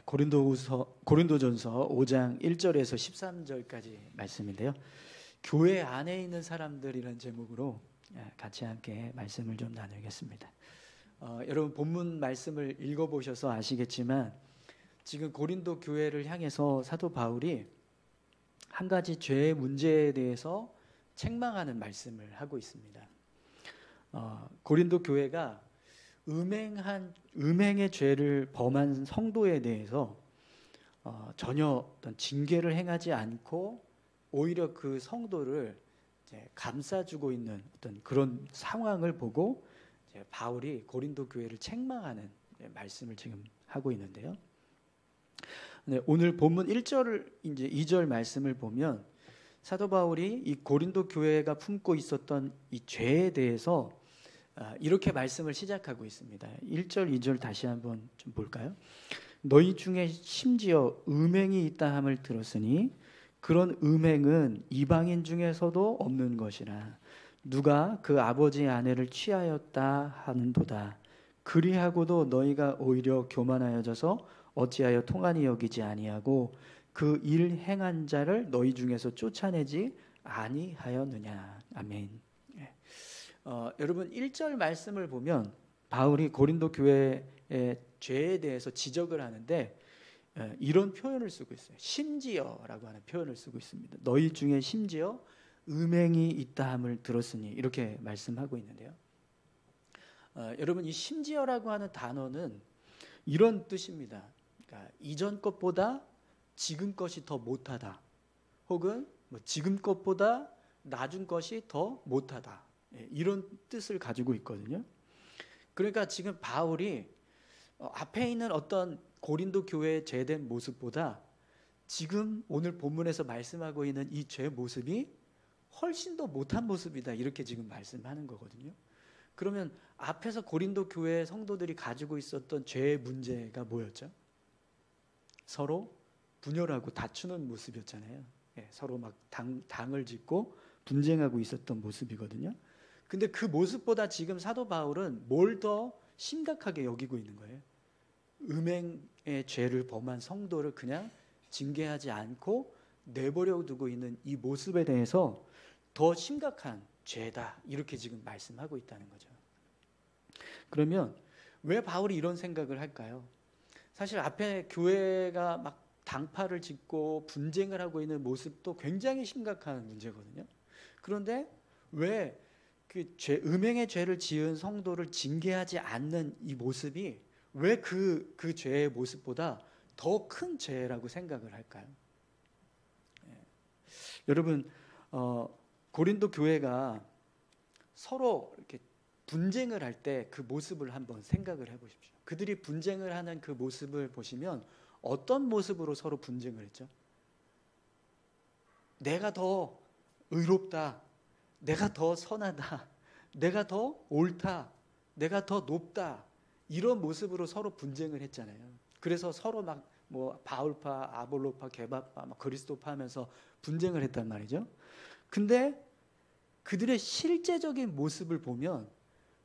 고린도전서 5장 1절에서 13절까지 말씀인데요. 교회 안에 있는 사람들이라는 제목으로 같이 함께 말씀을 좀 나누겠습니다. 여러분 본문 말씀을 읽어보셔서 아시겠지만 지금 고린도 교회를 향해서 사도 바울이 한 가지 죄의 문제에 대해서 책망하는 말씀을 하고 있습니다. 고린도 교회가 음행의 죄를 범한 성도에 대해서 전혀 어떤 징계를 행하지 않고 오히려 그 성도를 이제 감싸주고 있는 어떤 그런 상황을 보고 이제 바울이 고린도 교회를 책망하는 말씀을 지금 하고 있는데요. 네, 오늘 본문 1절 이제 2절 말씀을 보면 사도 바울이 이 고린도 교회가 품고 있었던 이 죄에 대해서 이렇게 말씀을 시작하고 있습니다. 1절 2절 다시 한번 좀 볼까요? 너희 중에 심지어 음행이 있다 함을 들었으니 그런 음행은 이방인 중에서도 없는 것이라 누가 그 아버지의 아내를 취하였다 하는도다. 그리하고도 너희가 오히려 교만하여져서 어찌하여 통한이 여기지 아니하고 그 일 행한 자를 너희 중에서 쫓아내지 아니하였느냐. 아멘. 여러분 1절 말씀을 보면 바울이 고린도 교회의 죄에 대해서 지적을 하는데 이런 표현을 쓰고 있어요. 심지어라고 하는 표현을 쓰고 있습니다. 너희 중에 심지어 음행이 있다 함을 들었으니 이렇게 말씀하고 있는데요. 여러분 이 심지어라고 하는 단어는 이런 뜻입니다. 그러니까 이전 것보다 지금 것이 더 못하다 혹은 지금 것보다 나중 것이 더 못하다 이런 뜻을 가지고 있거든요. 그러니까 지금 바울이 앞에 있는 어떤 고린도 교회의 죄된 모습보다 지금 오늘 본문에서 말씀하고 있는 이 죄 모습이 훨씬 더 못한 모습이다 이렇게 지금 말씀하는 거거든요. 그러면 앞에서 고린도 교회 성도들이 가지고 있었던 죄의 문제가 뭐였죠? 서로 분열하고 다투는 모습이었잖아요. 서로 막 당을 짓고 분쟁하고 있었던 모습이거든요. 근데 그 모습보다 지금 사도 바울은 뭘 더 심각하게 여기고 있는 거예요? 음행의 죄를 범한 성도를 그냥 징계하지 않고 내버려 두고 있는 이 모습에 대해서 더 심각한 죄다 이렇게 지금 말씀하고 있다는 거죠. 그러면 왜 바울이 이런 생각을 할까요? 사실 앞에 교회가 막 당파를 짓고 분쟁을 하고 있는 모습도 굉장히 심각한 문제거든요. 그런데 왜 그 음행의 죄를 지은 성도를 징계하지 않는 이 모습이 왜 그 죄의 모습보다 더 큰 죄라고 생각을 할까요? 여러분 고린도 교회가 서로 이렇게 분쟁을 할 때 그 모습을 한번 생각을 해보십시오. 그들이 분쟁을 하는 그 모습을 보시면 어떤 모습으로 서로 분쟁을 했죠? 내가 더 의롭다, 내가 더 선하다, 내가 더 옳다, 내가 더 높다 이런 모습으로 서로 분쟁을 했잖아요. 그래서 서로 막 뭐 바울파, 아볼로파, 게바파, 막 그리스도파 하면서 분쟁을 했단 말이죠. 근데 그들의 실제적인 모습을 보면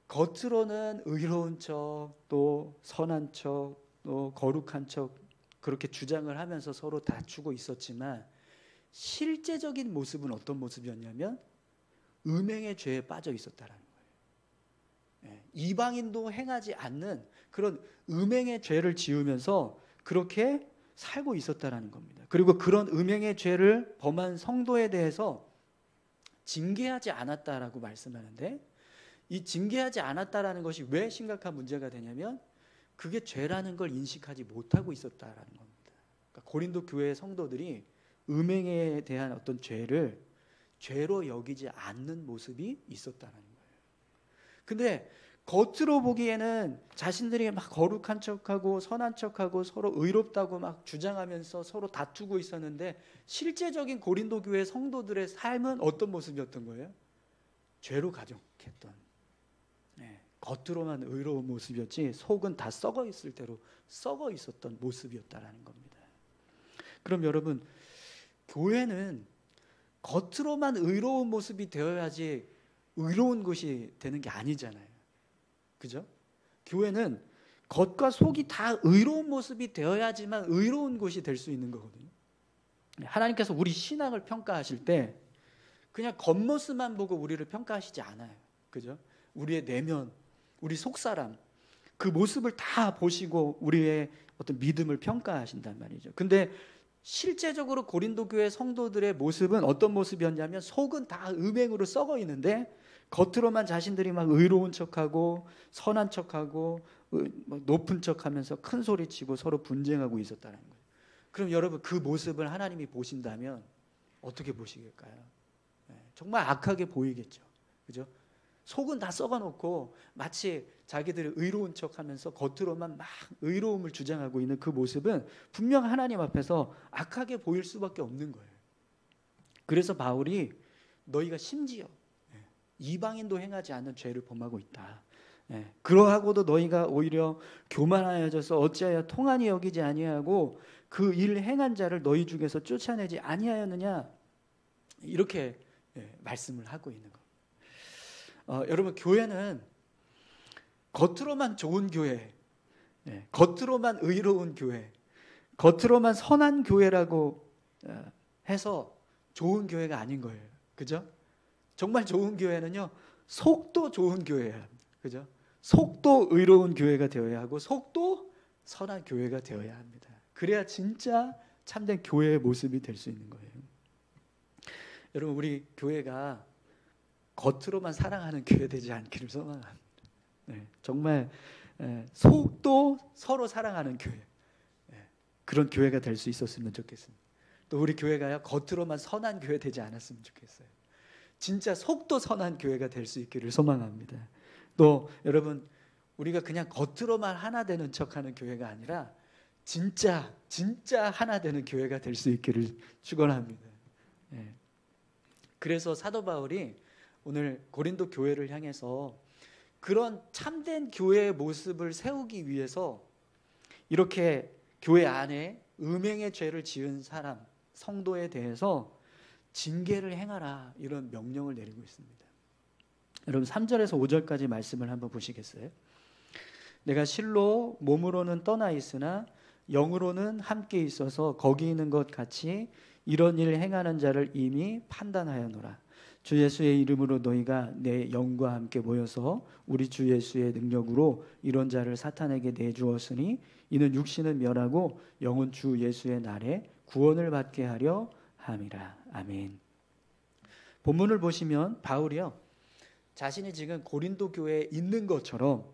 겉으로는 의로운 척, 또 선한 척, 또 거룩한 척 그렇게 주장을 하면서 서로 다투고 있었지만 실제적인 모습은 어떤 모습이었냐면 음행의 죄에 빠져 있었다라는 거예요. 이방인도 행하지 않는 그런 음행의 죄를 지으면서 그렇게 살고 있었다라는 겁니다. 그리고 그런 음행의 죄를 범한 성도에 대해서 징계하지 않았다라고 말씀하는데 이 징계하지 않았다라는 것이 왜 심각한 문제가 되냐면 그게 죄라는 걸 인식하지 못하고 있었다라는 겁니다. 그러니까 고린도 교회의 성도들이 음행에 대한 어떤 죄를 죄로 여기지 않는 모습이 있었다는 거예요. 근데 겉으로 보기에는 자신들이 막 거룩한 척하고 선한 척하고 서로 의롭다고 막 주장하면서 서로 다투고 있었는데 실제적인 고린도 교회 성도들의 삶은 어떤 모습이었던 거예요? 죄로 가득했던 겉으로만 의로운 모습이었지 속은 다 썩어 있을 대로 썩어 있었던 모습이었다라는 겁니다. 그럼 여러분 교회는 겉으로만 의로운 모습이 되어야지 의로운 것이 되는 게 아니잖아요. 그죠? 교회는 겉과 속이 다 의로운 모습이 되어야지만 의로운 곳이 될 수 있는 거거든요. 하나님께서 우리 신앙을 평가하실 때 그냥 겉모습만 보고 우리를 평가하시지 않아요. 그죠? 우리의 내면, 우리 속사람, 그 모습을 다 보시고 우리의 어떤 믿음을 평가하신단 말이죠. 근데 실제적으로 고린도 교회 성도들의 모습은 어떤 모습이었냐면 속은 다 음행으로 썩어 있는데 겉으로만 자신들이 막 의로운 척하고 선한 척하고 높은 척하면서 큰 소리치고 서로 분쟁하고 있었다는 거예요. 그럼 여러분 그 모습을 하나님이 보신다면 어떻게 보시겠까요? 정말 악하게 보이겠죠. 그죠? 속은 다 썩어놓고 마치 자기들이 의로운 척하면서 겉으로만 막 의로움을 주장하고 있는 그 모습은 분명 하나님 앞에서 악하게 보일 수밖에 없는 거예요. 그래서 바울이 너희가 심지어 이방인도 행하지 않는 죄를 범하고 있다. 그러하고도 너희가 오히려 교만하여져서 어찌하여 통한이 여기지 아니하고 그 일 행한 자를 너희 중에서 쫓아내지 아니하였느냐, 이렇게 말씀을 하고 있는 거. 여러분 교회는 겉으로만 좋은 교회, 겉으로만 의로운 교회, 겉으로만 선한 교회라고 해서 좋은 교회가 아닌 거예요. 그죠? 정말 좋은 교회는요, 속도 좋은 교회야. 그죠? 속도 의로운 교회가 되어야 하고 속도 선한 교회가 되어야 합니다. 그래야 진짜 참된 교회의 모습이 될 수 있는 거예요. 여러분 우리 교회가 겉으로만 사랑하는 교회 되지 않기를 소망합니다. 정말 속도 서로 사랑하는 교회, 그런 교회가 될 수 있었으면 좋겠습니다. 또 우리 교회가요 겉으로만 선한 교회 되지 않았으면 좋겠어요. 진짜 속도 선한 교회가 될 수 있기를 소망합니다. 또 여러분 우리가 그냥 겉으로만 하나 되는 척하는 교회가 아니라 진짜 하나 되는 교회가 될 수 있기를 축원합니다. 그래서 사도 바울이 오늘 고린도 교회를 향해서 그런 참된 교회의 모습을 세우기 위해서 이렇게 교회 안에 음행의 죄를 지은 사람, 성도에 대해서 징계를 행하라, 이런 명령을 내리고 있습니다. 여러분 3절에서 5절까지 말씀을 한번 보시겠어요? 내가 실로 몸으로는 떠나 있으나 영으로는 함께 있어서 거기 있는 것 같이 이런 일을 행하는 자를 이미 판단하였노라. 주 예수의 이름으로 너희가 내 영과 함께 모여서 우리 주 예수의 능력으로 이런 자를 사탄에게 내주었으니 이는 육신은 멸하고 영은 주 예수의 날에 구원을 받게 하려 함이라. 아멘. 본문을 보시면 바울이요 자신이 지금 고린도 교회에 있는 것처럼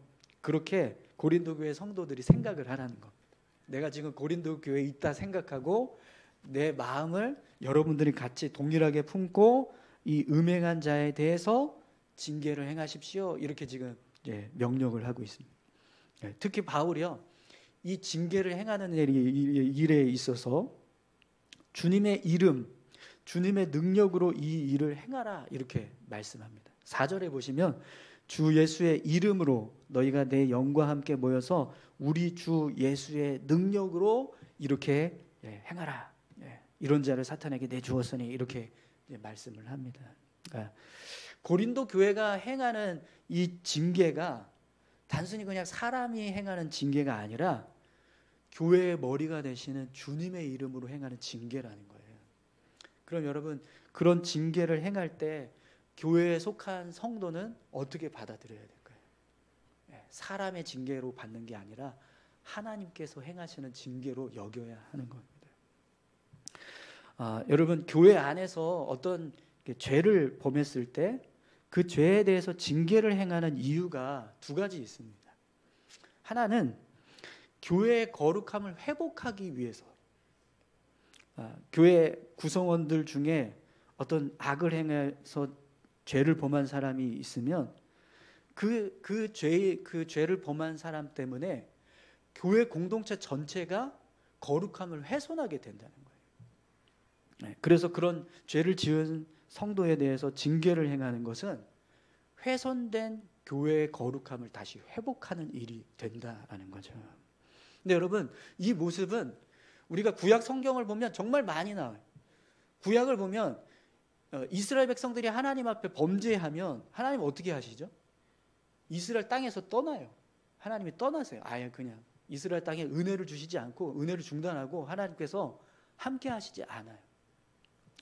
그렇게 고린도 교회 성도들이 생각을 하라는 겁니다. 내가 지금 고린도 교회에 있다 생각하고 내 마음을 여러분들이 같이 동일하게 품고 이 음행한 자에 대해서 징계를 행하십시오, 이렇게 지금 명령을 하고 있습니다. 특히 바울이요 이 징계를 행하는 일에 있어서 주님의 이름, 주님의 능력으로 이 일을 행하라, 이렇게 말씀합니다. 4절에 보시면 주 예수의 이름으로 너희가 내 영과 함께 모여서 우리 주 예수의 능력으로 이렇게 행하라, 이런 자를 사탄에게 내주었으니, 이렇게 말씀을 합니다. 그러니까 고린도 교회가 행하는 이 징계가 단순히 그냥 사람이 행하는 징계가 아니라 교회의 머리가 되시는 주님의 이름으로 행하는 징계라는 거예요. 그럼 여러분 그런 징계를 행할 때 교회에 속한 성도는 어떻게 받아들여야 될까요? 사람의 징계로 받는 게 아니라 하나님께서 행하시는 징계로 여겨야 하는 겁니다. 여러분 교회 안에서 어떤 죄를 범했을 때 그 죄에 대해서 징계를 행하는 이유가 두 가지 있습니다. 하나는 교회의 거룩함을 회복하기 위해서, 교회 구성원들 중에 어떤 악을 행해서 죄를 범한 사람이 있으면 그 죄를 범한 사람 때문에 교회 공동체 전체가 거룩함을 훼손하게 된다는 거예요. 그래서 그런 죄를 지은 성도에 대해서 징계를 행하는 것은 훼손된 교회의 거룩함을 다시 회복하는 일이 된다는 거죠. 근데 여러분 이 모습은 우리가 구약 성경을 보면 정말 많이 나와요. 구약을 보면 이스라엘 백성들이 하나님 앞에 범죄하면 하나님 어떻게 하시죠? 이스라엘 땅에서 떠나요. 하나님이 떠나세요. 아예 그냥 이스라엘 땅에 은혜를 주시지 않고 은혜를 중단하고 하나님께서 함께 하시지 않아요.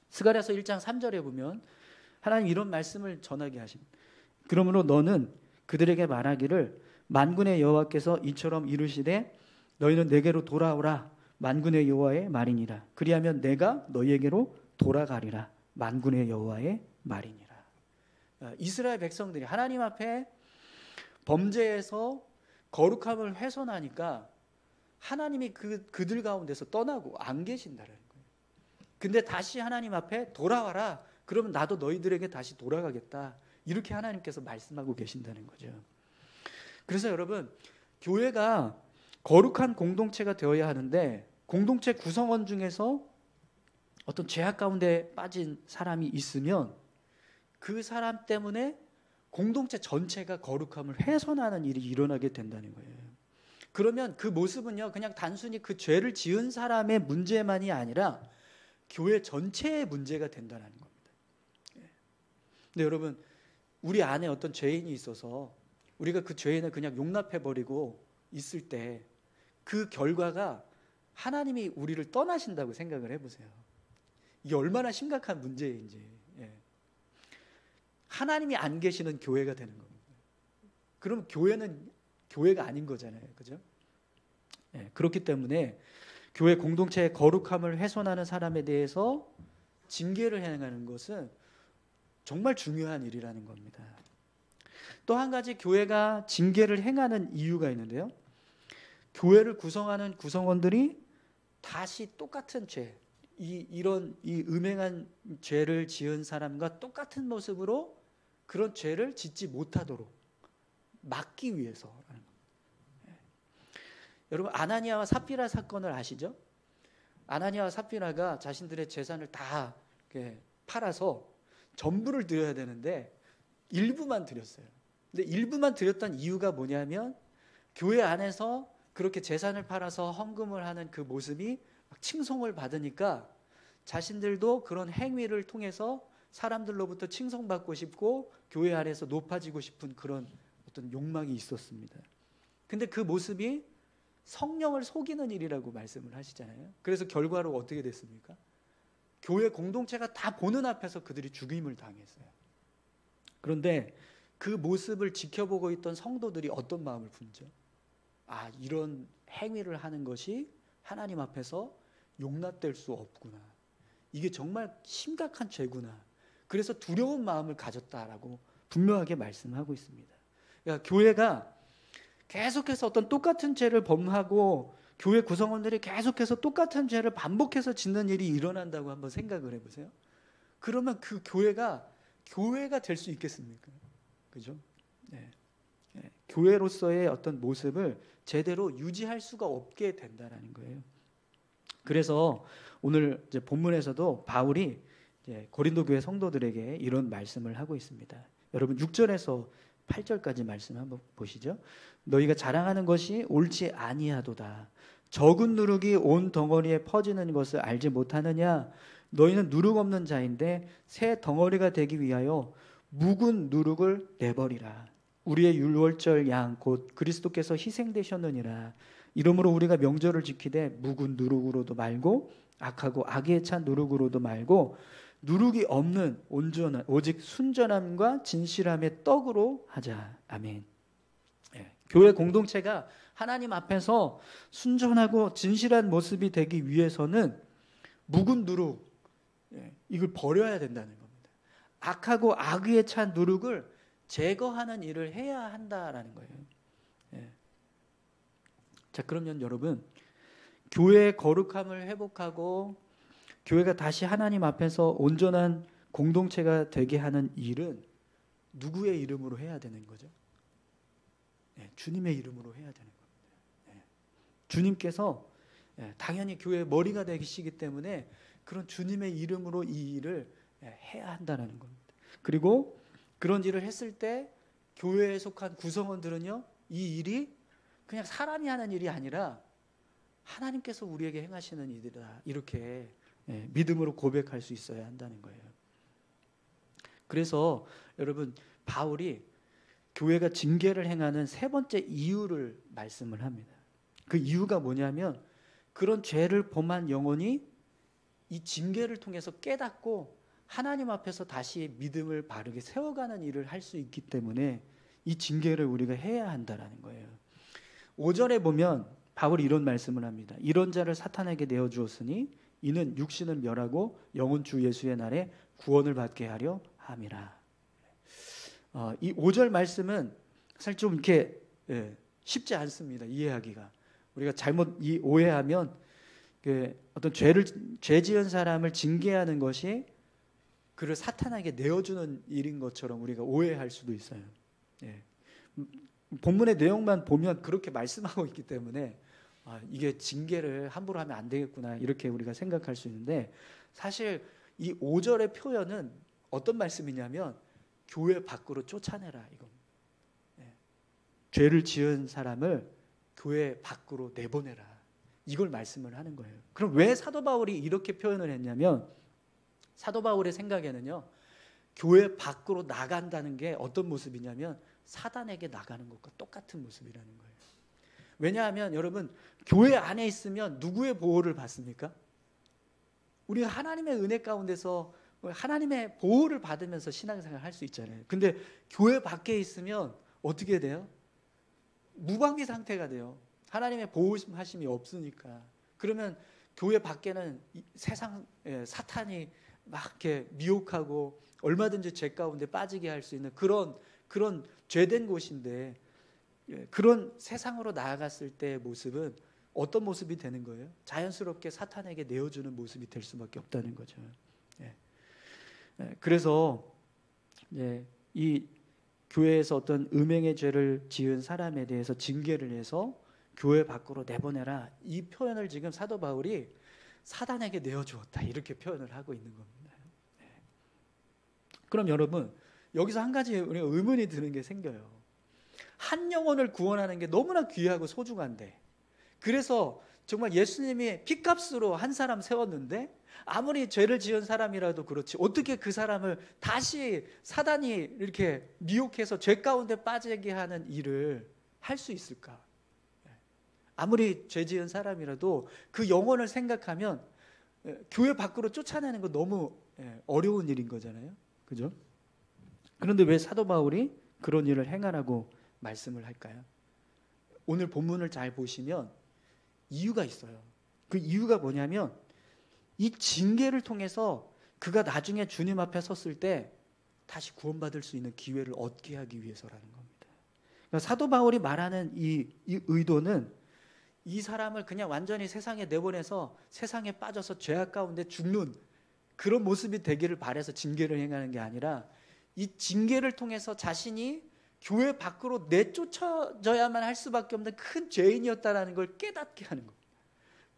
스가랴서 1장 3절에 보면 하나님 이런 말씀을 전하게 하십니다. 그러므로 너는 그들에게 말하기를 만군의 여호와께서 이처럼 이르시되 너희는 내게로 돌아오라 만군의 여호와의 말이니라. 그리하면 내가 너희에게로 돌아가리라 만군의 여호와의 말이니라. 이스라엘 백성들이 하나님 앞에 범죄에서 거룩함을 훼손하니까 하나님이 그들 가운데서 떠나고 안 계신다는 거예요. 근데 다시 하나님 앞에 돌아와라. 그러면 나도 너희들에게 다시 돌아가겠다. 이렇게 하나님께서 말씀하고 계신다는 거죠. 그래서 여러분, 교회가 거룩한 공동체가 되어야 하는데 공동체 구성원 중에서 어떤 죄악 가운데 빠진 사람이 있으면 그 사람 때문에 공동체 전체가 거룩함을 훼손하는 일이 일어나게 된다는 거예요. 그러면 그 모습은요, 그냥 단순히 그 죄를 지은 사람의 문제만이 아니라 교회 전체의 문제가 된다는 겁니다. 근데 여러분, 우리 안에 어떤 죄인이 있어서 우리가 그 죄인을 그냥 용납해버리고 있을 때 그 결과가 하나님이 우리를 떠나신다고 생각을 해보세요. 이게 얼마나 심각한 문제인지. 하나님이 안 계시는 교회가 되는 겁니다. 그럼 교회는 교회가 아닌 거잖아요. 그죠? 그렇기 때문에 교회 공동체의 거룩함을 훼손하는 사람에 대해서 징계를 행하는 것은 정말 중요한 일이라는 겁니다. 또 한 가지 교회가 징계를 행하는 이유가 있는데요. 교회를 구성하는 구성원들이 다시 똑같은 죄, 이런 음행한 죄를 지은 사람과 똑같은 모습으로 그런 죄를 짓지 못하도록 막기 위해서. 여러분, 아나니아와 삽비라 사건을 아시죠? 아나니아와 삽비라가 자신들의 재산을 다 팔아서 전부를 드려야 되는데 일부만 드렸어요. 근데 일부만 드렸던 이유가 뭐냐면 교회 안에서 그렇게 재산을 팔아서 헌금을 하는 그 모습이 칭송을 받으니까 자신들도 그런 행위를 통해서 사람들로부터 칭송받고 싶고 교회 안에서 높아지고 싶은 그런 어떤 욕망이 있었습니다. 근데 그 모습이 성령을 속이는 일이라고 말씀을 하시잖아요. 그래서 결과로 어떻게 됐습니까? 교회 공동체가 다 보는 앞에서 그들이 죽임을 당했어요. 그런데 그 모습을 지켜보고 있던 성도들이 어떤 마음을 품죠? 아, 이런 행위를 하는 것이 하나님 앞에서 용납될 수 없구나. 이게 정말 심각한 죄구나. 그래서 두려운 마음을 가졌다라고 분명하게 말씀하고 있습니다. 그러니까 교회가 계속해서 어떤 똑같은 죄를 범하고 교회 구성원들이 계속해서 똑같은 죄를 반복해서 짓는 일이 일어난다고 한번 생각을 해보세요. 그러면 그 교회가 될 수 있겠습니까? 그죠? 교회로서의 어떤 모습을 제대로 유지할 수가 없게 된다는 거예요. 그래서 오늘 이제 본문에서도 바울이 이제 고린도 교회 성도들에게 이런 말씀을 하고 있습니다. 여러분 6절에서 8절까지 말씀 한번 보시죠. 너희가 자랑하는 것이 옳지 아니하도다. 적은 누룩이 온 덩어리에 퍼지는 것을 알지 못하느냐? 너희는 누룩 없는 자인데 새 덩어리가 되기 위하여 묵은 누룩을 내버리라. 우리의 율월절 양 곧 그리스도께서 희생되셨느니라. 이러므로 우리가 명절을 지키되 묵은 누룩으로도 말고 악하고 악에 찬 누룩으로도 말고 누룩이 없는 온전한 오직 순전함과 진실함의 떡으로 하자. 아멘. 교회 공동체가 하나님 앞에서 순전하고 진실한 모습이 되기 위해서는 묵은 누룩 이걸 버려야 된다는 겁니다. 악하고 악에 찬 누룩을 제거하는 일을 해야 한다라는 거예요. 자, 그러면 여러분, 교회의 거룩함을 회복하고 교회가 다시 하나님 앞에서 온전한 공동체가 되게 하는 일은 누구의 이름으로 해야 되는 거죠? 주님의 이름으로 해야 되는 겁니다. 주님께서 당연히 교회의 머리가 되시기 때문에 그런 주님의 이름으로 이 일을 해야 한다는 겁니다. 그리고 그런 일을 했을 때 교회에 속한 구성원들은요, 이 일이 그냥 사람이 하는 일이 아니라 하나님께서 우리에게 행하시는 일이다. 이렇게 믿음으로 고백할 수 있어야 한다는 거예요. 그래서 여러분, 바울이 교회가 징계를 행하는 세 번째 이유를 말씀을 합니다. 그 이유가 뭐냐면 그런 죄를 범한 영혼이 이 징계를 통해서 깨닫고 하나님 앞에서 다시 믿음을 바르게 세워가는 일을 할 수 있기 때문에 이 징계를 우리가 해야 한다라는 거예요. 5절에 보면 바울이 이런 말씀을 합니다. 이런 자를 사탄에게 내어주었으니 이는 육신을 멸하고 영혼 주 예수의 날에 구원을 받게 하려 함이라. 이 5절 말씀은 사실 좀 이렇게 쉽지 않습니다. 이해하기가. 우리가 잘못 오해하면 어떤 죄 지은 사람을 징계하는 것이 그를 사탄에게 내어주는 일인 것처럼 우리가 오해할 수도 있어요. 본문의 내용만 보면 그렇게 말씀하고 있기 때문에 이게 징계를 함부로 하면 안 되겠구나 이렇게 우리가 생각할 수 있는데, 사실 이 5절의 표현은 어떤 말씀이냐면 교회 밖으로 쫓아내라 이겁니다. 죄를 지은 사람을 교회 밖으로 내보내라, 이걸 말씀을 하는 거예요. 그럼 왜 사도 바울이 이렇게 표현을 했냐면, 사도 바울의 생각에는요, 교회 밖으로 나간다는 게 어떤 모습이냐면 사단에게 나가는 것과 똑같은 모습이라는 거예요. 왜냐하면 여러분, 교회 안에 있으면 누구의 보호를 받습니까? 우리가 하나님의 은혜 가운데서 하나님의 보호를 받으면서 신앙생활을 할 수 있잖아요. 근데 교회 밖에 있으면 어떻게 돼요? 무방비 상태가 돼요. 하나님의 보호하심이 없으니까. 그러면 교회 밖에는 세상 사탄이 막 이렇게 미혹하고 얼마든지 죄 가운데 빠지게 할 수 있는 그런 죄된 곳인데, 그런 세상으로 나아갔을 때의 모습은 어떤 모습이 되는 거예요? 자연스럽게 사탄에게 내어주는 모습이 될 수밖에 없다는 거죠. 그래서 이 교회에서 어떤 음행의 죄를 지은 사람에 대해서 징계를 해서 교회 밖으로 내보내라, 이 표현을 지금 사도 바울이 사단에게 내어주었다 이렇게 표현을 하고 있는 겁니다. 그럼 여러분, 여기서 한 가지 우리가 의문이 드는 게 생겨요. 한 영혼을 구원하는 게 너무나 귀하고 소중한데, 그래서 정말 예수님이 피값으로 한 사람 세웠는데 아무리 죄를 지은 사람이라도 그렇지 어떻게 그 사람을 다시 사단이 이렇게 미혹해서 죄 가운데 빠지게 하는 일을 할 수 있을까? 아무리 죄 지은 사람이라도 그 영혼을 생각하면 교회 밖으로 쫓아내는 거 너무 어려운 일인 거잖아요. 그죠? 그런데 왜 사도 바울이 그런 일을 행하라고 말씀을 할까요? 오늘 본문을 잘 보시면 이유가 있어요. 그 이유가 뭐냐면 이 징계를 통해서 그가 나중에 주님 앞에 섰을 때 다시 구원받을 수 있는 기회를 얻게 하기 위해서라는 겁니다. 그러니까 사도 바울이 말하는 이 의도는 이 사람을 그냥 완전히 세상에 내보내서 세상에 빠져서 죄악 가운데 죽는 그런 모습이 되기를 바라서 징계를 행하는 게 아니라, 이 징계를 통해서 자신이 교회 밖으로 내쫓아져야만 할 수밖에 없는 큰 죄인이었다는 걸 깨닫게 하는 겁니다.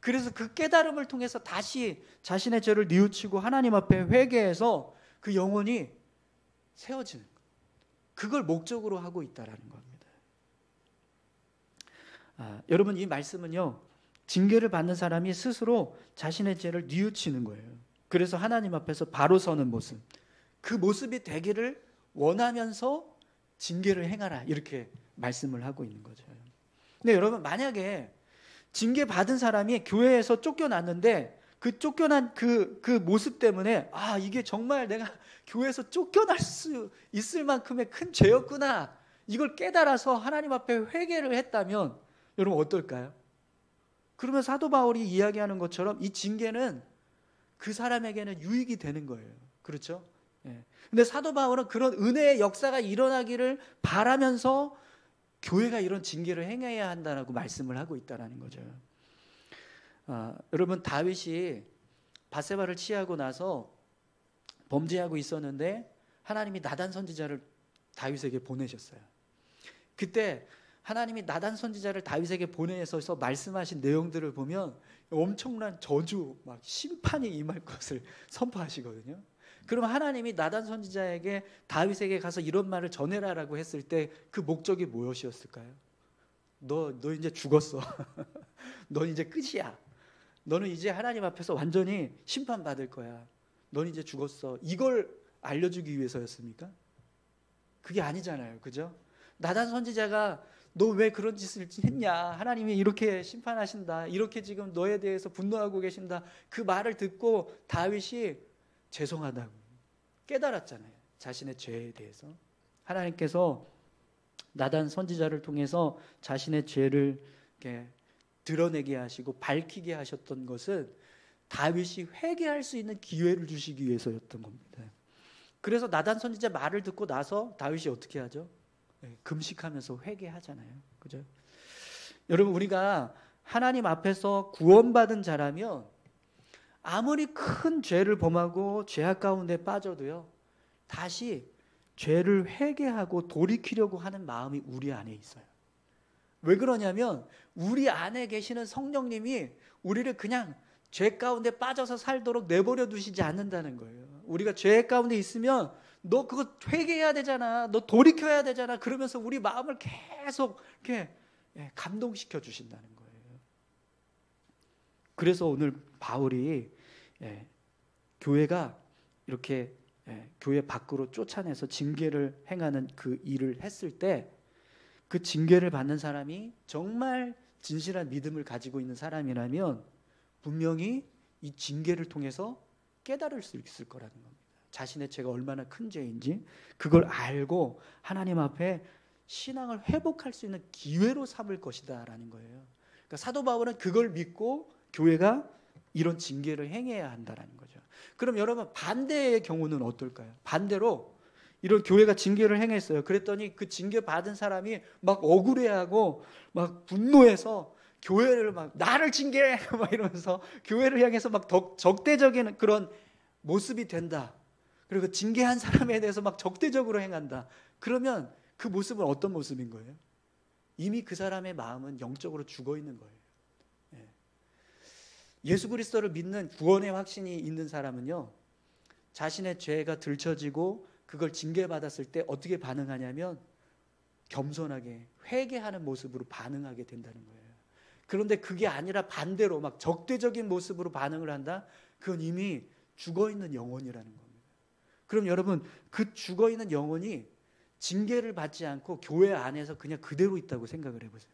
그래서 그 깨달음을 통해서 다시 자신의 죄를 뉘우치고 하나님 앞에 회개해서 그 영혼이 세워지는 것, 그걸 목적으로 하고 있다는 겁니다. 여러분, 이 말씀은요, 징계를 받는 사람이 스스로 자신의 죄를 뉘우치는 거예요. 그래서 하나님 앞에서 바로 서는 모습, 그 모습이 되기를 원하면서 징계를 행하라 이렇게 말씀을 하고 있는 거죠. 근데 여러분, 만약에 징계 받은 사람이 교회에서 쫓겨났는데 그 쫓겨난 그 모습 때문에 이게 정말 내가 교회에서 쫓겨날 수 있을 만큼의 큰 죄였구나, 이걸 깨달아서 하나님 앞에 회개를 했다면 여러분 어떨까요? 그러면 사도 바울이 이야기하는 것처럼 이 징계는 그 사람에게는 유익이 되는 거예요. 그렇죠? 근데 사도 바울은 그런 은혜의 역사가 일어나기를 바라면서 교회가 이런 징계를 행해야 한다고 말씀을 하고 있다는 거죠. 여러분, 다윗이 밧세바를 취하고 나서 범죄하고 있었는데 하나님이 나단 선지자를 다윗에게 보내셨어요. 그때 하나님이 나단 선지자를 다윗에게 보내셔서 말씀하신 내용들을 보면 엄청난 저주, 막 심판이 임할 것을 선포하시거든요. 그러면 하나님이 나단 선지자에게 다윗에게 가서 이런 말을 전해라라고 했을 때 그 목적이 무엇이었을까요? 너 이제 죽었어. 너 이제 끝이야. 너는 이제 하나님 앞에서 완전히 심판받을 거야. 넌 이제 죽었어. 이걸 알려주기 위해서였습니까? 그게 아니잖아요. 그죠? 나단 선지자가 너 왜 그런 짓을 했냐, 하나님이 이렇게 심판하신다, 이렇게 지금 너에 대해서 분노하고 계신다, 그 말을 듣고 다윗이 죄송하다고 깨달았잖아요. 자신의 죄에 대해서. 하나님께서 나단 선지자를 통해서 자신의 죄를 이렇게 드러내게 하시고 밝히게 하셨던 것은 다윗이 회개할 수 있는 기회를 주시기 위해서였던 겁니다. 그래서 나단 선지자 말을 듣고 나서 다윗이 어떻게 하죠? 금식하면서 회개하잖아요. 그죠? 여러분, 우리가 하나님 앞에서 구원받은 자라면 아무리 큰 죄를 범하고 죄악 가운데 빠져도요, 다시 죄를 회개하고 돌이키려고 하는 마음이 우리 안에 있어요. 왜 그러냐면 우리 안에 계시는 성령님이 우리를 그냥 죄 가운데 빠져서 살도록 내버려 두시지 않는다는 거예요. 우리가 죄 가운데 있으면 너 그거 회개해야 되잖아, 너 돌이켜야 되잖아, 그러면서 우리 마음을 계속 이렇게 감동시켜 주신다는 거예요. 그래서 오늘 바울이 교회가 이렇게 교회 밖으로 쫓아내서 징계를 행하는 그 일을 했을 때 그 징계를 받는 사람이 정말 진실한 믿음을 가지고 있는 사람이라면 분명히 이 징계를 통해서 깨달을 수 있을 거라는 겁니다. 자신의 죄가 얼마나 큰 죄인지 그걸 알고 하나님 앞에 신앙을 회복할 수 있는 기회로 삼을 것이다 라는 거예요. 그러니까 사도 바울은 그걸 믿고 교회가 이런 징계를 행해야 한다는 거죠. 그럼 여러분, 반대의 경우는 어떨까요? 반대로 이런 교회가 징계를 행했어요. 그랬더니 그 징계 받은 사람이 막 억울해하고 막 분노해서 교회를 막 나를 징계해 막 이러면서 교회를 향해서 막 적대적인 그런 모습이 된다. 그리고 징계한 사람에 대해서 막 적대적으로 행한다. 그러면 그 모습은 어떤 모습인 거예요? 이미 그 사람의 마음은 영적으로 죽어 있는 거예요. 예수 그리스도를 믿는 구원의 확신이 있는 사람은요, 자신의 죄가 들춰지고 그걸 징계받았을 때 어떻게 반응하냐면 겸손하게 회개하는 모습으로 반응하게 된다는 거예요. 그런데 그게 아니라 반대로 막 적대적인 모습으로 반응을 한다? 그건 이미 죽어있는 영혼이라는 겁니다. 그럼 여러분, 그 죽어있는 영혼이 징계를 받지 않고 교회 안에서 그냥 그대로 있다고 생각을 해보세요.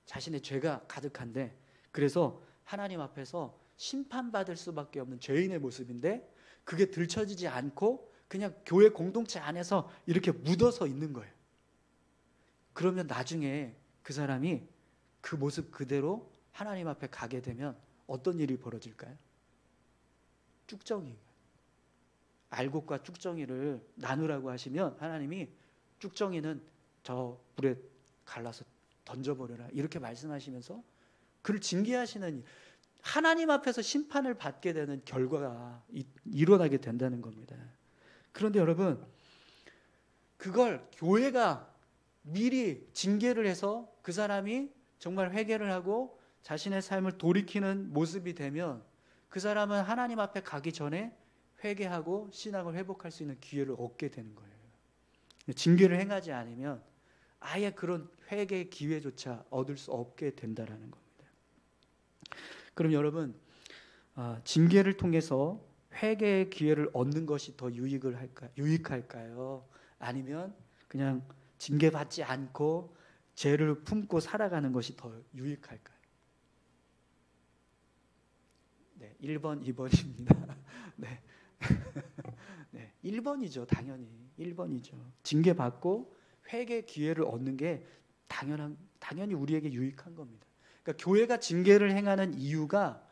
자신의 죄가 가득한데, 그래서 하나님 앞에서 심판받을 수밖에 없는 죄인의 모습인데 그게 들춰지지 않고 그냥 교회 공동체 안에서 이렇게 묻어서 있는 거예요. 그러면 나중에 그 사람이 그 모습 그대로 하나님 앞에 가게 되면 어떤 일이 벌어질까요? 쭉정이. 알곡과 쭉정이를 나누라고 하시면 하나님이 쭉정이는 저 불에 갈라서 던져버려라 이렇게 말씀하시면서 그를 징계하시는, 하나님 앞에서 심판을 받게 되는 결과가 일어나게 된다는 겁니다. 그런데 여러분, 그걸 교회가 미리 징계를 해서 그 사람이 정말 회개를 하고 자신의 삶을 돌이키는 모습이 되면 그 사람은 하나님 앞에 가기 전에 회개하고 신앙을 회복할 수 있는 기회를 얻게 되는 거예요. 징계를 행하지 않으면 아예 그런 회개의 기회조차 얻을 수 없게 된다는 겁니다. 그럼 여러분, 징계를 통해서 회개의 기회를 얻는 것이 더 유익할까요? 아니면 그냥 징계받지 않고 죄를 품고 살아가는 것이 더 유익할까요? 네, 1번, 2번입니다. 네. 네, 1번이죠. 당연히 1번이죠. 징계받고 회개의 기회를 얻는 게 당연히 우리에게 유익한 겁니다. 그러니까 교회가 징계를 행하는 이유가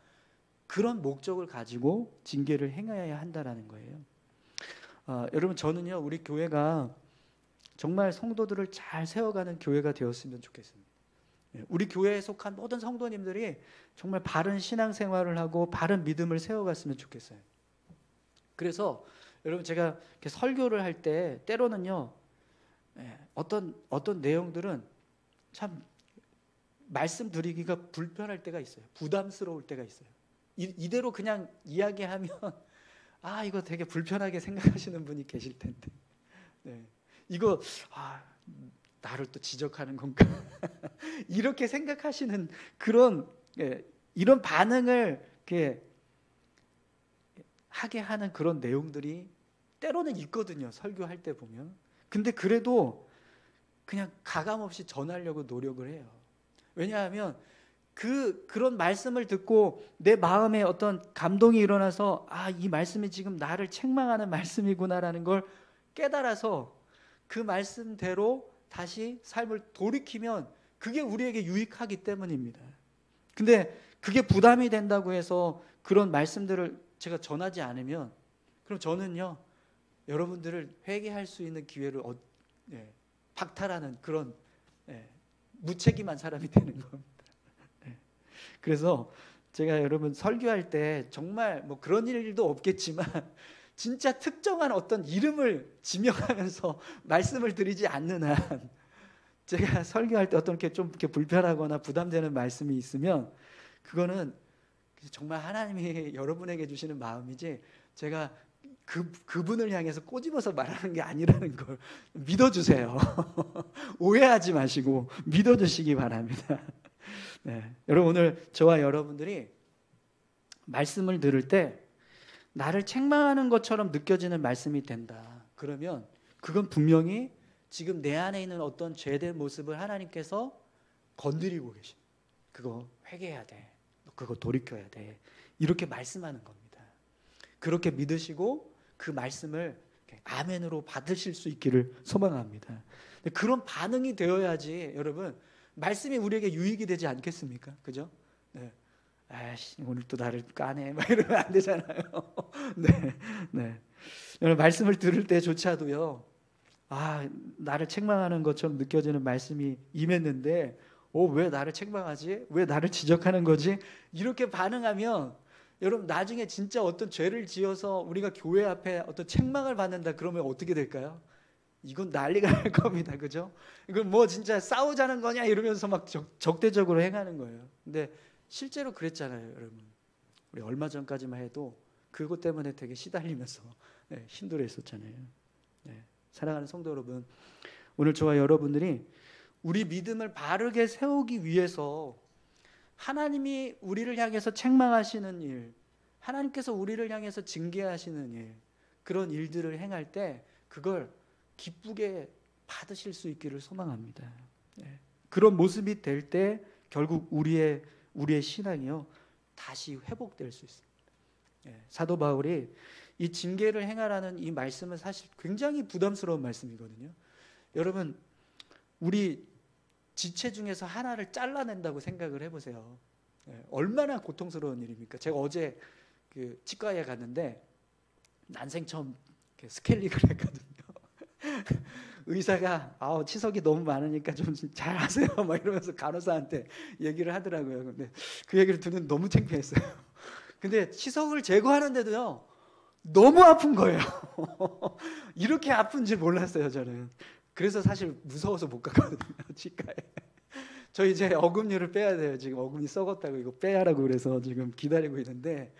그런 목적을 가지고 징계를 행해야 한다라는 거예요. 여러분, 저는요, 우리 교회가 정말 성도들을 잘 세워가는 교회가 되었으면 좋겠습니다. 우리 교회에 속한 모든 성도님들이 정말 바른 신앙생활을 하고 바른 믿음을 세워갔으면 좋겠어요. 그래서 여러분, 제가 이렇게 설교를 할 때 때로는요, 어떤 내용들은 참 말씀드리기가 불편할 때가 있어요. 부담스러울 때가 있어요. 이대로 그냥 이야기하면 이거 되게 불편하게 생각하시는 분이 계실 텐데, 네. 이거 나를 또 지적하는 건가? 이렇게 생각하시는 그런 이런 반응을 이렇게 하게 하는 그런 내용들이 때로는 있거든요. 설교할 때 보면. 근데 그래도 그냥 가감 없이 전하려고 노력을 해요. 왜냐하면 그런 말씀을 듣고 내 마음에 어떤 감동이 일어나서 이 말씀이 지금 나를 책망하는 말씀이구나라는 걸 깨달아서 그 말씀대로 다시 삶을 돌이키면 그게 우리에게 유익하기 때문입니다. 근데 그게 부담이 된다고 해서 그런 말씀들을 제가 전하지 않으면 그럼 저는요, 여러분들을 회개할 수 있는 기회를 박탈하는 그런 무책임한 사람이 되는 겁니다. 그래서 제가 여러분 설교할 때 정말 뭐 그런 일도 없겠지만 진짜 특정한 어떤 이름을 지명하면서 말씀을 드리지 않는 한 제가 설교할 때 어떤 좀 이렇게 불편하거나 부담되는 말씀이 있으면 그거는 정말 하나님이 여러분에게 주시는 마음이지 제가 그분을 향해서 꼬집어서 말하는 게 아니라는 걸 믿어주세요. 오해하지 마시고 믿어주시기 바랍니다. 네. 여러분 오늘 저와 여러분들이 말씀을 들을 때 나를 책망하는 것처럼 느껴지는 말씀이 된다. 그러면 그건 분명히 지금 내 안에 있는 어떤 죄된 모습을 하나님께서 건드리고 계신 그거 회개해야 돼. 그거 돌이켜야 돼. 이렇게 말씀하는 겁니다. 그렇게 믿으시고 그 말씀을 아멘으로 받으실 수 있기를 소망합니다. 그런 반응이 되어야지 여러분 말씀이 우리에게 유익이 되지 않겠습니까? 그죠? 네. 오늘 또 나를 까네. 막 이러면 안 되잖아요. 네. 네. 여러분 말씀을 들을 때조차도요. 나를 책망하는 것처럼 느껴지는 말씀이 임했는데 왜 나를 책망하지? 왜 나를 지적하는 거지? 이렇게 반응하면 여러분 나중에 진짜 어떤 죄를 지어서 우리가 교회 앞에 어떤 책망을 받는다 그러면 어떻게 될까요? 이건 난리가 날 겁니다. 그죠? 이건 뭐 진짜 싸우자는 거냐 이러면서 막 적대적으로 행하는 거예요. 근데 실제로 그랬잖아요, 여러분. 우리 얼마 전까지만 해도 그것 때문에 되게 시달리면서 힘들어 했었잖아요. 사랑하는 성도 여러분, 오늘 저와 여러분들이 우리 믿음을 바르게 세우기 위해서 하나님이 우리를 향해서 책망하시는 일, 하나님께서 우리를 향해서 징계하시는 일, 그런 일들을 행할 때 그걸 기쁘게 받으실 수 있기를 소망합니다. 그런 모습이 될 때 결국 우리의 신앙이요 다시 회복될 수 있습니다. 사도 바울이 이 징계를 행하라는 이 말씀은 사실 굉장히 부담스러운 말씀이거든요. 여러분 우리 지체 중에서 하나를 잘라낸다고 생각을 해보세요. 얼마나 고통스러운 일입니까? 제가 어제 그 치과에 갔는데 난생 처음 스케일링을 했거든요. 의사가 치석이 너무 많으니까 좀 잘 하세요 막 이러면서 간호사한테 얘기를 하더라고요. 근데 그 얘기를 듣는 너무 창피했어요. 근데 치석을 제거하는데도요 너무 아픈 거예요. 이렇게 아픈 줄 몰랐어요 저는. 그래서 사실 무서워서 못 갔거든요 치과에. 저 이제 어금니를 빼야 돼요. 지금 어금니 썩었다고 이거 빼야라고 그래서 지금 기다리고 있는데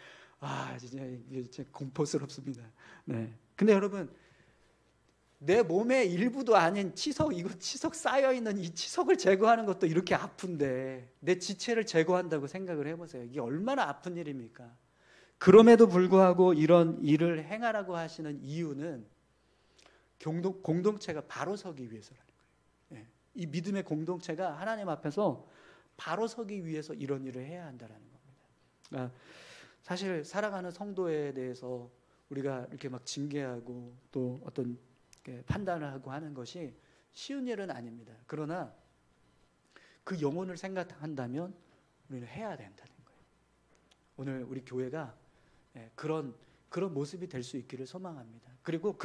진짜 이게 진짜 공포스럽습니다. 네. 근데 여러분 내 몸의 일부도 아닌 치석, 이거 치석 쌓여있는 이 치석을 제거하는 것도 이렇게 아픈데 내 지체를 제거한다고 생각을 해보세요. 이게 얼마나 아픈 일입니까? 그럼에도 불구하고 이런 일을 행하라고 하시는 이유는 공동체가 바로 서기 위해서라는 거예요. 이 믿음의 공동체가 하나님 앞에서 바로 서기 위해서 이런 일을 해야 한다는 겁니다. 사실 살아가는 성도에 대해서 우리가 이렇게 막 징계하고 또 어떤 판단을 하고 하는 것이 쉬운 일은 아닙니다. 그러나 그 영혼을 생각한다면 우리는 해야 된다는 거예요. 오늘 우리 교회가 그런 모습이 될 수 있기를 소망합니다. 그리고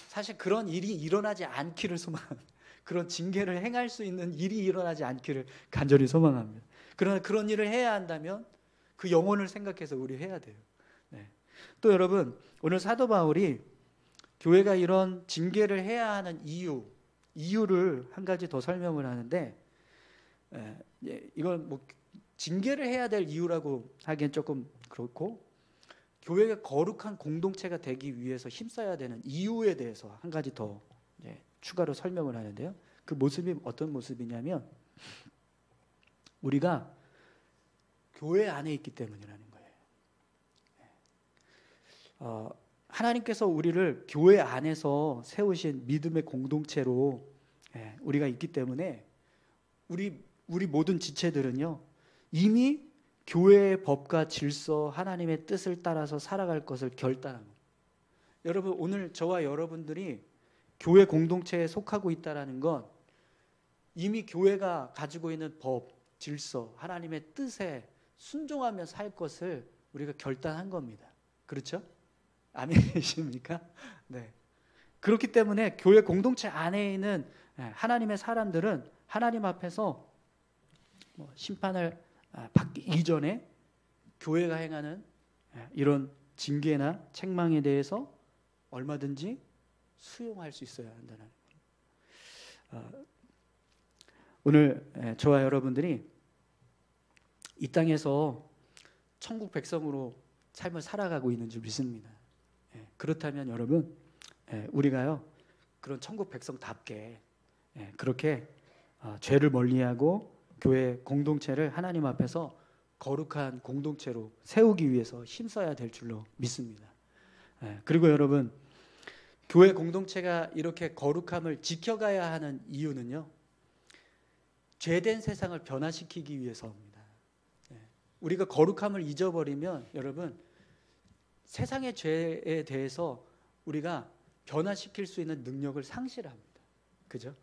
사실 그런 일이 일어나지 않기를 소망합니다. 그런 징계를 행할 수 있는 일이 일어나지 않기를 간절히 소망합니다. 그러나 그런 일을 해야 한다면 그 영혼을 생각해서 우리 해야 돼요. 또 여러분 오늘 사도 바울이 교회가 이런 징계를 해야 하는 이유를 한 가지 더 설명을 하는데 이건 뭐 징계를 해야 될 이유라고 하기엔 조금 그렇고 교회가 거룩한 공동체가 되기 위해서 힘써야 되는 이유에 대해서 한 가지 더 추가로 설명을 하는데요. 그 모습이 어떤 모습이냐면 우리가 교회 안에 있기 때문이라는 거예요. 하나님께서 우리를 교회 안에서 세우신 믿음의 공동체로 우리가 있기 때문에 우리 모든 지체들은요, 이미 교회의 법과 질서, 하나님의 뜻을 따라서 살아갈 것을 결단한 겁니다. 여러분, 오늘 저와 여러분들이 교회 공동체에 속하고 있다는 건 이미 교회가 가지고 있는 법, 질서, 하나님의 뜻에 순종하며 살 것을 우리가 결단한 겁니다. 그렇죠? 아멘이십니까? 네. 그렇기 때문에 교회 공동체 안에 있는 하나님의 사람들은 하나님 앞에서 심판을 받기 이전에 교회가 행하는 이런 징계나 책망에 대해서 얼마든지 수용할 수 있어야 한다는 오늘 저와 여러분들이 이 땅에서 천국 백성으로 삶을 살아가고 있는 줄 믿습니다. 그렇다면 여러분, 우리가요 그런 천국 백성답게 그렇게 죄를 멀리하고 교회 공동체를 하나님 앞에서 거룩한 공동체로 세우기 위해서 힘써야 될 줄로 믿습니다. 그리고 여러분, 교회 공동체가 이렇게 거룩함을 지켜가야 하는 이유는요, 죄된 세상을 변화시키기 위해서입니다. 우리가 거룩함을 잊어버리면 여러분, 세상의 죄에 대해서 우리가 변화시킬 수 있는 능력을 상실합니다. 그죠?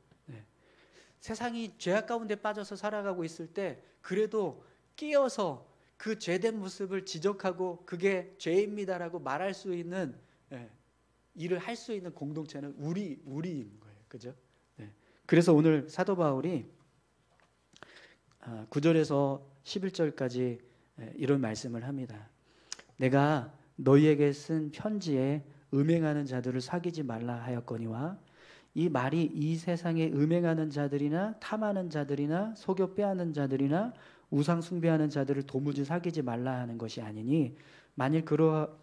세상이 죄악 가운데 빠져서 살아가고 있을 때 그래도 끼어서 그 죄된 모습을 지적하고 그게 죄입니다라고 말할 수 있는 일을 할 수 있는 공동체는 우리인 거예요. 그죠? 그래서 오늘 사도 바울이 9절에서 11절까지 이런 말씀을 합니다. 내가 너희에게 쓴 편지에 음행하는 자들을 사귀지 말라 하였거니와 이 말이 이 세상에 음행하는 자들이나 탐하는 자들이나 속여 빼앗는 자들이나 우상 숭배하는 자들을 도무지 사귀지 말라 하는 것이 아니니 만일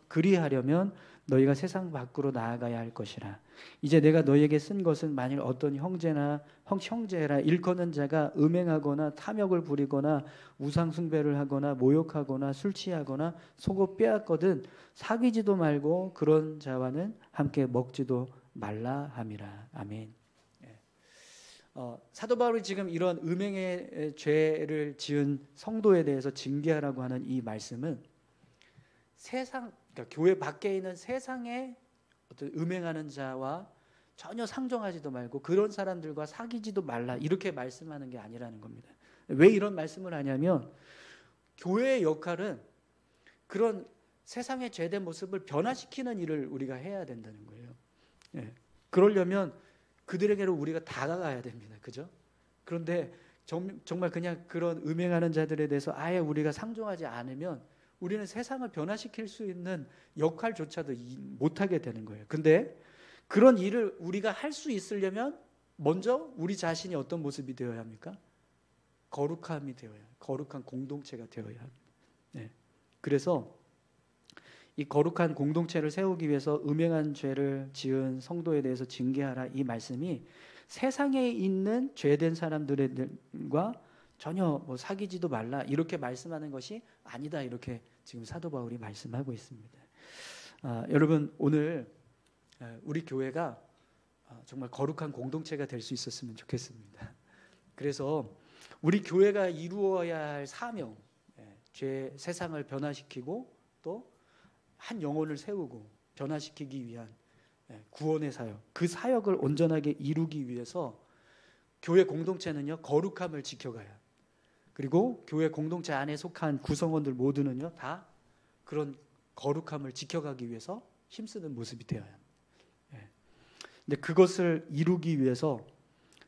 그리하려면 너희가 세상 밖으로 나아가야 할 것이라. 이제 내가 너희에게 쓴 것은 만일 어떤 형제라 일컫는 자가 음행하거나 탐욕을 부리거나 우상 숭배를 하거나 모욕하거나 술 취하거나 속어 빼앗거든 사귀지도 말고 그런 자와는 함께 먹지도 말라 함이라. 아멘. 사도 바울이 지금 이런 음행의 죄를 지은 성도에 대해서 징계하라고 하는 이 말씀은 그러니까 교회 밖에 있는 세상에 어떤 음행하는 자와 전혀 상종하지도 말고 그런 사람들과 사귀지도 말라 이렇게 말씀하는 게 아니라는 겁니다. 왜 이런 말씀을 하냐면 교회의 역할은 그런 세상의 죄된 모습을 변화시키는 일을 우리가 해야 된다는 거예요. 그러려면 그들에게로 우리가 다가가야 됩니다. 그죠? 그런데 정말 그냥 그런 음행하는 자들에 대해서 아예 우리가 상종하지 않으면 우리는 세상을 변화시킬 수 있는 역할조차도 못하게 되는 거예요. 근데 그런 일을 우리가 할 수 있으려면 먼저 우리 자신이 어떤 모습이 되어야 합니까? 거룩함이 되어야 합니다. 거룩한 공동체가 되어야 합니다. 그래서 이 거룩한 공동체를 세우기 위해서 음행한 죄를 지은 성도에 대해서 징계하라 이 말씀이 세상에 있는 죄된 사람들과 전혀 사귀지도 말라 이렇게 말씀하는 것이 아니다 이렇게 지금 사도 바울이 말씀하고 있습니다. 여러분 오늘 우리 교회가 정말 거룩한 공동체가 될 수 있었으면 좋겠습니다. 그래서 우리 교회가 이루어야 할 사명, 세상을 변화시키고 또 한 영혼을 세우고 변화시키기 위한 구원의 사역, 그 사역을 온전하게 이루기 위해서 교회 공동체는요 거룩함을 지켜가야, 그리고 교회 공동체 안에 속한 구성원들 모두는요 다 그런 거룩함을 지켜가기 위해서 힘쓰는 모습이 되어야 합니다. 근데 그것을 이루기 위해서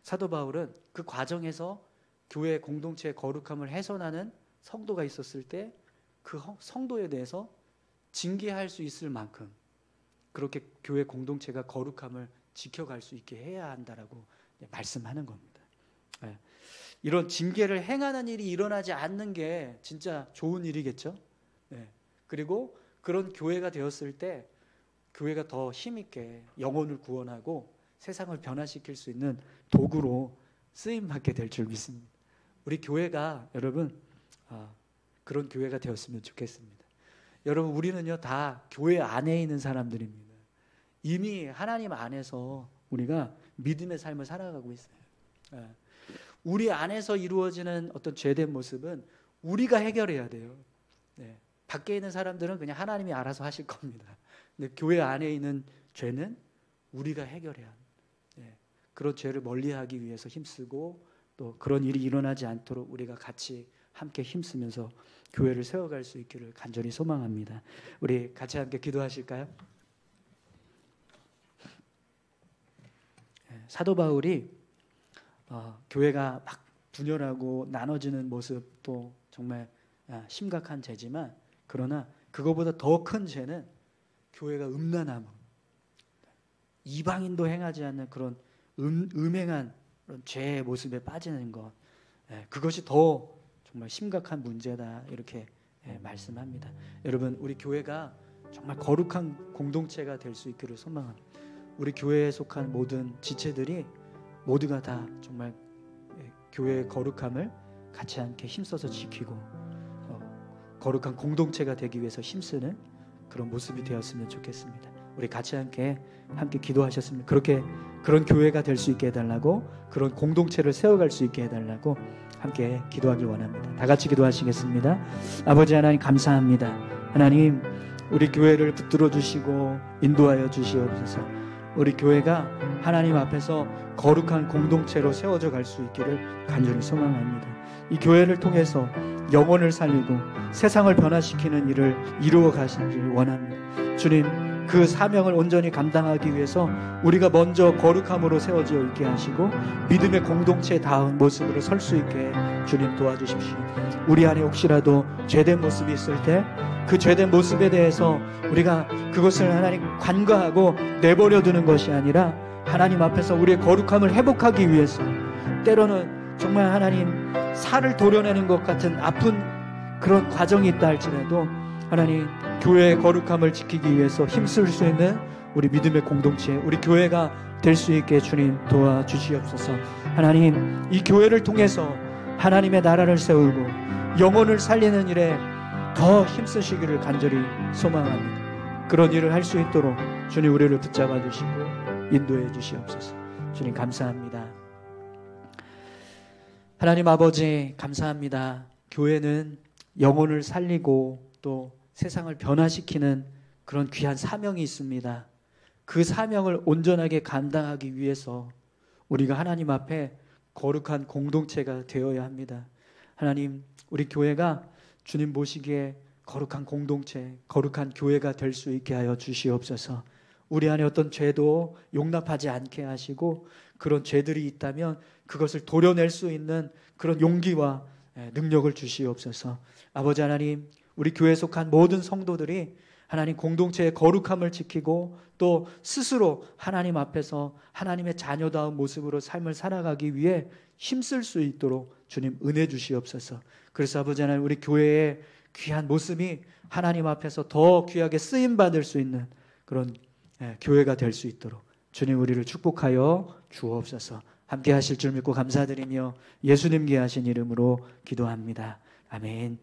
사도 바울은 그 과정에서 교회 공동체의 거룩함을 훼손하는 성도가 있었을 때 그 성도에 대해서 징계할 수 있을 만큼 그렇게 교회 공동체가 거룩함을 지켜갈 수 있게 해야 한다라고 말씀하는 겁니다. 이런 징계를 행하는 일이 일어나지 않는 게 진짜 좋은 일이겠죠. 그리고 그런 교회가 되었을 때 교회가 더 힘있게 영혼을 구원하고 세상을 변화시킬 수 있는 도구로 쓰임받게 될 줄 믿습니다. 우리 교회가 여러분 그런 교회가 되었으면 좋겠습니다. 여러분 우리는요 다 교회 안에 있는 사람들입니다. 이미 하나님 안에서 우리가 믿음의 삶을 살아가고 있어요. 예. 우리 안에서 이루어지는 어떤 죄된 모습은 우리가 해결해야 돼요. 네. 밖에 있는 사람들은 그냥 하나님이 알아서 하실 겁니다. 근데 교회 안에 있는 죄는 우리가 해결해야 합니다. 네. 그런 죄를 멀리하기 위해서 힘쓰고 또 그런 일이 일어나지 않도록 우리가 같이 함께 힘쓰면서 교회를 세워갈 수 있기를 간절히 소망합니다. 우리 같이 함께 기도하실까요? 사도 바울이 교회가 막 분열하고 나눠지는 모습도 정말 심각한 죄지만, 그러나 그거보다 더 큰 죄는 교회가 음란함, 이방인도 행하지 않는 그런 음행한 그런 죄의 모습에 빠지는 것, 그것이 더 정말 심각한 문제다, 이렇게 말씀합니다. 여러분, 우리 교회가 정말 거룩한 공동체가 될 수 있기를 소망합니다. 우리 교회에 속한 모든 지체들이 모두가 다 정말 교회의 거룩함을 같이 함께 힘써서 지키고 거룩한 공동체가 되기 위해서 힘쓰는 그런 모습이 되었으면 좋겠습니다. 우리 같이 함께 기도하셨으면, 그런 교회가 될 수 있게 해달라고, 그런 공동체를 세워갈 수 있게 해달라고 함께 기도하길 원합니다. 다 같이 기도하시겠습니다. 아버지 하나님, 감사합니다. 하나님, 우리 교회를 붙들어 주시고 인도하여 주시옵소서. 우리 교회가 하나님 앞에서 거룩한 공동체로 세워져 갈 수 있기를 간절히 소망합니다. 이 교회를 통해서 영혼을 살리고 세상을 변화시키는 일을 이루어 가시기를 원합니다. 주님, 그 사명을 온전히 감당하기 위해서 우리가 먼저 거룩함으로 세워져 있게 하시고 믿음의 공동체에 닿은 모습으로 설 수 있게 주님 도와주십시오. 우리 안에 혹시라도 죄된 모습이 있을 때 그 죄된 모습에 대해서 우리가 그것을 하나님 관과하고 내버려 두는 것이 아니라 하나님 앞에서 우리의 거룩함을 회복하기 위해서, 때로는 정말 하나님 살을 도려내는 것 같은 아픈 그런 과정이 있다 할지라도 하나님 교회의 거룩함을 지키기 위해서 힘쓸 수 있는 우리 믿음의 공동체, 우리 교회가 될 수 있게 주님 도와주시옵소서. 하나님, 이 교회를 통해서 하나님의 나라를 세우고 영혼을 살리는 일에 더 힘쓰시기를 간절히 소망합니다. 그런 일을 할 수 있도록 주님 우리를 붙잡아 주시고 인도해 주시옵소서. 주님 감사합니다. 하나님 아버지 감사합니다. 교회는 영혼을 살리고 또 세상을 변화시키는 그런 귀한 사명이 있습니다. 그 사명을 온전하게 감당하기 위해서 우리가 하나님 앞에 거룩한 공동체가 되어야 합니다. 하나님, 우리 교회가 주님 보시기에 거룩한 공동체, 거룩한 교회가 될 수 있게 하여 주시옵소서. 우리 안에 어떤 죄도 용납하지 않게 하시고 그런 죄들이 있다면 그것을 도려낼 수 있는 그런 용기와 능력을 주시옵소서. 아버지 하나님, 우리 교회에 속한 모든 성도들이 하나님 공동체의 거룩함을 지키고 또 스스로 하나님 앞에서 하나님의 자녀다운 모습으로 삶을 살아가기 위해 힘쓸 수 있도록 주님 은혜 주시옵소서. 그래서 아버지 하나님, 우리 교회의 귀한 모습이 하나님 앞에서 더 귀하게 쓰임받을 수 있는 그런 교회가 될 수 있도록 주님 우리를 축복하여 주옵소서. 함께 하실 줄 믿고 감사드리며 예수님 귀하신 이름으로 기도합니다. 아멘.